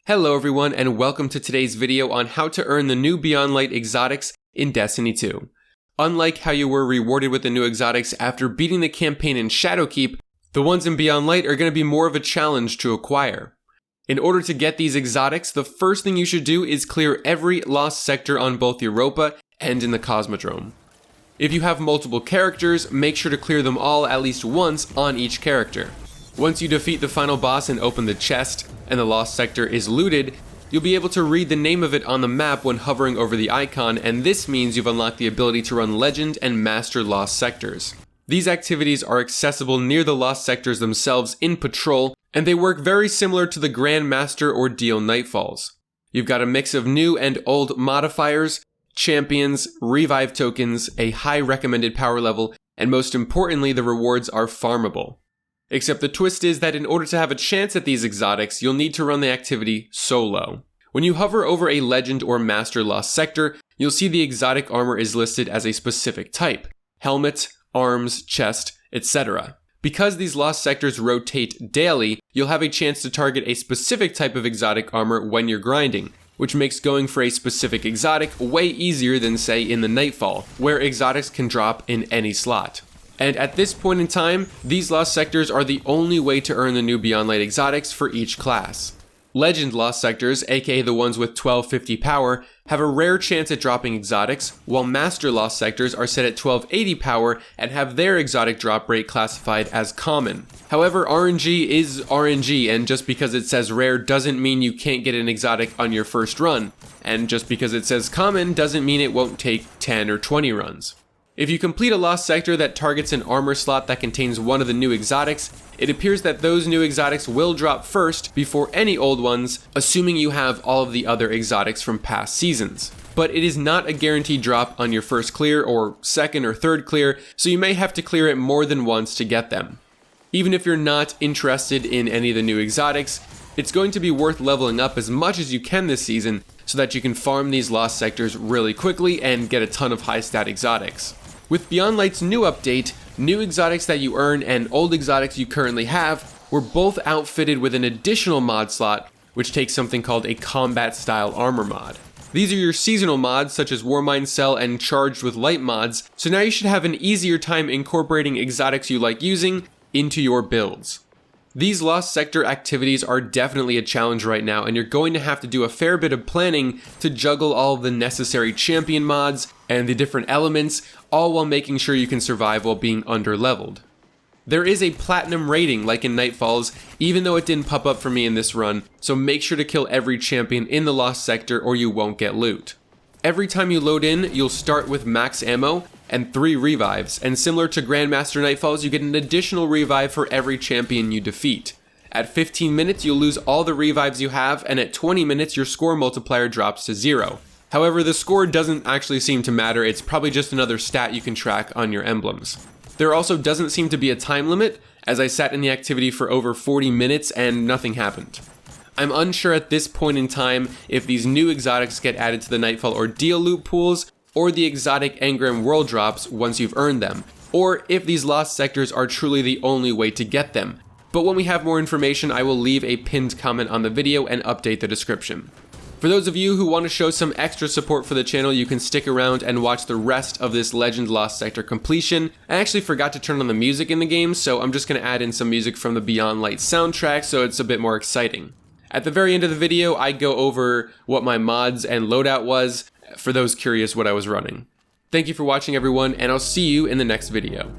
Hello everyone and welcome to today's video on how to earn the new Beyond Light exotics in Destiny 2. Unlike how you were rewarded with the new exotics after beating the campaign in Shadowkeep, the ones in Beyond Light are going to be more of a challenge to acquire. In order to get these exotics, the first thing you should do is clear every lost sector on both Europa and in the Cosmodrome. If you have multiple characters, make sure to clear them all at least once on each character. Once you defeat the final boss and open the chest, and the lost sector is looted, you'll be able to read the name of it on the map when hovering over the icon, and this means you've unlocked the ability to run Legend and Master lost sectors. These activities are accessible near the lost sectors themselves in Patrol, and they work very similar to the Grand Master Ordeal Nightfalls. You've got a mix of new and old modifiers, champions, revive tokens, a high recommended power level, and most importantly, the rewards are farmable. Except the twist is that in order to have a chance at these exotics, you'll need to run the activity solo. When you hover over a Legend or Master lost sector, you'll see the exotic armor is listed as a specific type: helmet, arms, chest, etc. Because these lost sectors rotate daily, you'll have a chance to target a specific type of exotic armor when you're grinding, which makes going for a specific exotic way easier than, say, in the Nightfall, where exotics can drop in any slot. And at this point in time, these lost sectors are the only way to earn the new Beyond Light exotics for each class. Legend lost sectors, aka the ones with 1250 power, have a rare chance at dropping exotics, while Master lost sectors are set at 1280 power and have their exotic drop rate classified as common. However, RNG is RNG, and just because it says rare doesn't mean you can't get an exotic on your first run, and just because it says common doesn't mean it won't take 10 or 20 runs. If you complete a lost sector that targets an armor slot that contains one of the new exotics, it appears that those new exotics will drop first before any old ones, assuming you have all of the other exotics from past seasons. But it is not a guaranteed drop on your first clear or second or third clear, so you may have to clear it more than once to get them. Even if you're not interested in any of the new exotics, it's going to be worth leveling up as much as you can this season so that you can farm these lost sectors really quickly and get a ton of high stat exotics. With Beyond Light's new update, new exotics that you earn and old exotics you currently have were both outfitted with an additional mod slot, which takes something called a combat style armor mod. These are your seasonal mods such as Warmind Cell and Charged with Light mods, so now you should have an easier time incorporating exotics you like using into your builds. These lost sector activities are definitely a challenge right now, and you're going to have to do a fair bit of planning to juggle all of the necessary champion mods and the different elements, all while making sure you can survive while being under-leveled. There is a platinum rating like in Nightfalls, even though it didn't pop up for me in this run, so make sure to kill every champion in the lost sector or you won't get loot. Every time you load in, you'll start with max ammo and 3 revives, and similar to Grandmaster Nightfalls, you get an additional revive for every champion you defeat. At 15 minutes, you'll lose all the revives you have, and at 20 minutes, your score multiplier drops to 0. However, the score doesn't actually seem to matter, it's probably just another stat you can track on your emblems. There also doesn't seem to be a time limit, as I sat in the activity for over 40 minutes and nothing happened. I'm unsure at this point in time if these new exotics get added to the Nightfall Ordeal loot pools, or the exotic engram world drops once you've earned them, or if these lost sectors are truly the only way to get them. But when we have more information, I will leave a pinned comment on the video and update the description. For those of you who want to show some extra support for the channel, you can stick around and watch the rest of this Legend Lost Sector completion. I actually forgot to turn on the music in the game, so I'm just going to add in some music from the Beyond Light soundtrack so it's a bit more exciting. At the very end of the video, I go over what my mods and loadout was, for those curious what I was running. Thank you for watching everyone, and I'll see you in the next video.